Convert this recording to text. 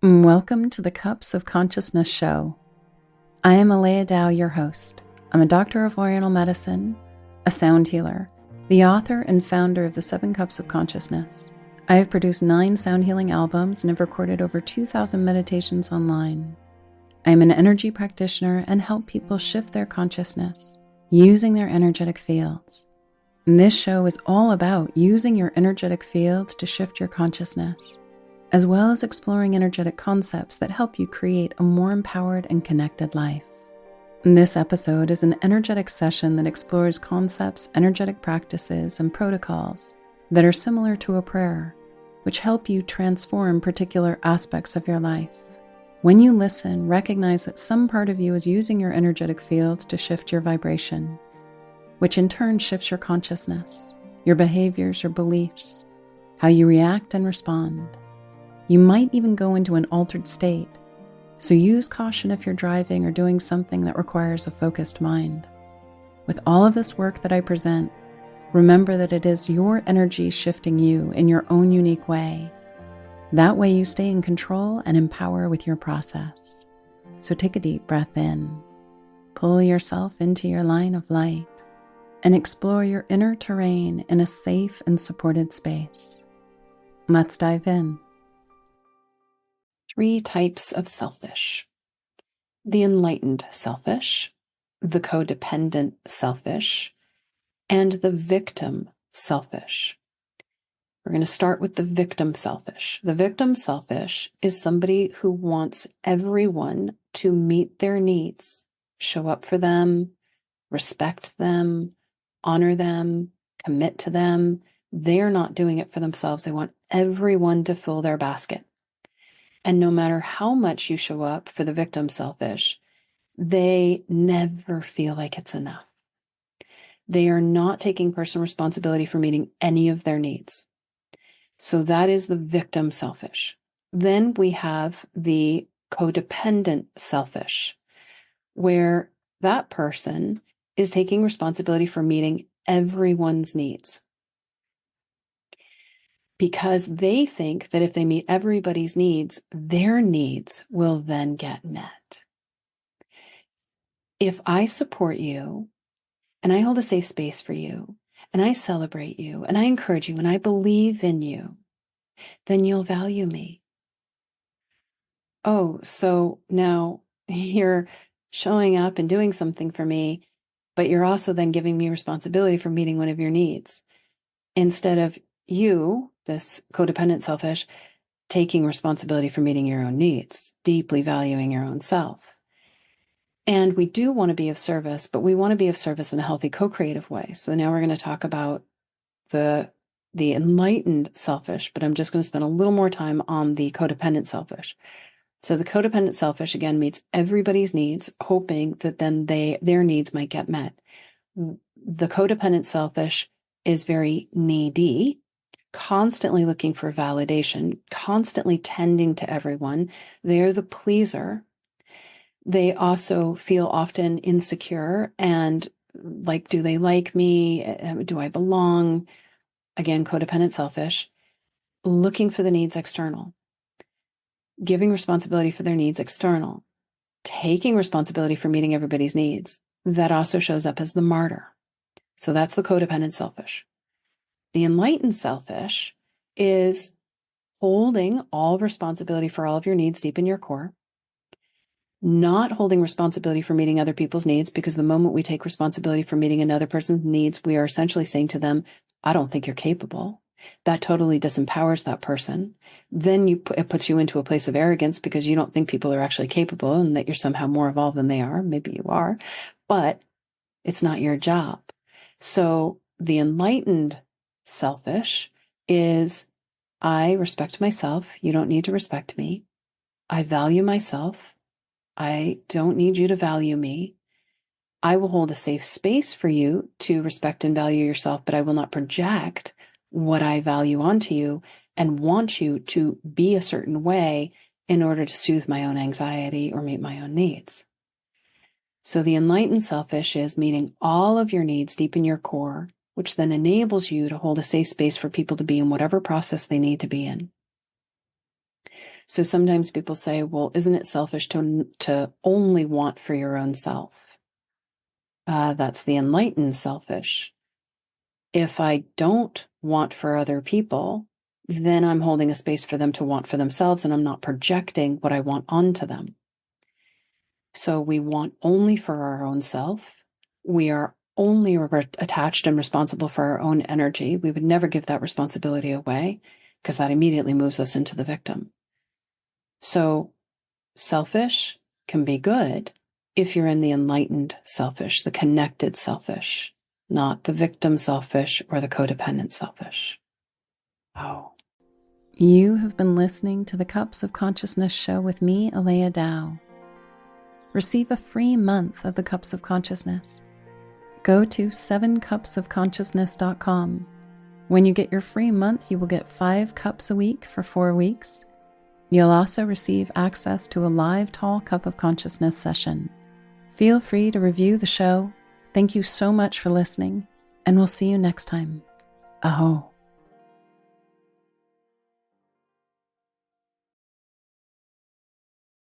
Welcome to the Cups of Consciousness show. I am Aleya, your host. I'm a doctor of Oriental medicine, a sound healer, the author and founder of the 7 Cups of Consciousness. I have produced 9 sound healing albums and have recorded over 2,000 meditations online. I am an energy practitioner and help people shift their consciousness using their energetic fields. And this show is all about using your energetic fields to shift your consciousness, as well as exploring energetic concepts that help you create a more empowered and connected life. This episode is an energetic session that explores concepts, energetic practices, and protocols that are similar to a prayer, which help you transform particular aspects of your life. When you listen, recognize that some part of you is using your energetic fields to shift your vibration, which in turn shifts your consciousness, your behaviors, your beliefs, how you react and respond. You might even go into an altered state, so use caution if you're driving or doing something that requires a focused mind. With all of this work that I present, remember that it is your energy shifting you in your own unique way. That way you stay in control and empower with your process. So take a deep breath in, pull yourself into your line of light, and explore your inner terrain in a safe and supported space. Let's dive in. 3 types of selfish: the enlightened selfish, the codependent selfish, and the victim selfish. We're going to start with the victim selfish. The victim selfish is somebody who wants everyone to meet their needs, show up for them, respect them, honor them, commit to them. They're not doing it for themselves. They want everyone to fill their basket. And no matter how much you show up for the victim selfish, they never feel like it's enough. They are not taking personal responsibility for meeting any of their needs. So that is the victim selfish. Then we have the codependent selfish, where that person is taking responsibility for meeting everyone's needs, because they think that if they meet everybody's needs, their needs will then get met. If I support you and I hold a safe space for you and I celebrate you and I encourage you and I believe in you, then you'll value me. Oh, so now you're showing up and doing something for me, but you're also then giving me responsibility for meeting one of your needs, instead of you, this codependent selfish, taking responsibility for meeting your own needs, deeply valuing your own self. And we do want to be of service, but we want to be of service in a healthy, co-creative way. So now we're going to talk about the enlightened selfish, but I'm just going to spend a little more time on the codependent selfish. So the codependent selfish, again, meets everybody's needs, hoping that then their needs might get met. The codependent selfish is very needy, constantly looking for validation, constantly tending to everyone. They're the pleaser. They also feel often insecure and like, do they like me? Do I belong? Again, codependent selfish, looking for the needs external, giving responsibility for their needs external, taking responsibility for meeting everybody's needs. That also shows up as the martyr. So that's the codependent selfish. The enlightened selfish is holding all responsibility for all of your needs deep in your core, not holding responsibility for meeting other people's needs, because the moment we take responsibility for meeting another person's needs, we are essentially saying to them, I don't think you're capable. That totally disempowers that person. Then it puts you into a place of arrogance because you don't think people are actually capable and that you're somehow more evolved than they are. Maybe you are, but it's not your job. So the enlightened selfish is, I respect myself. You don't need to respect me. I value myself. I don't need you to value me. I will hold a safe space for you to respect and value yourself, but I will not project what I value onto you and want you to be a certain way in order to soothe my own anxiety or meet my own needs. So the enlightened selfish is meeting all of your needs deep in your core, which then enables you to hold a safe space for people to be in whatever process they need to be in. So sometimes people say, well, isn't it selfish to only want for your own self? That's the enlightened selfish. If I don't want for other people, then I'm holding a space for them to want for themselves, and I'm not projecting what I want onto them. So we want only for our own self. We are only attached and responsible for our own energy. We would never give that responsibility away because that immediately moves us into the victim. So selfish can be good if you're in the enlightened selfish, the connected selfish, not the victim selfish or the codependent selfish. Oh. You have been listening to the Cups of Consciousness show with me, Aleya Dow. Receive a free month of the Cups of Consciousness. Go to 7cupsofconsciousness.com. When you get your free month, you will get 5 cups a week for 4 weeks. You'll also receive access to a live Tall Cup of Consciousness session. Feel free to review the show. Thank you so much for listening, and we'll see you next time. Aho.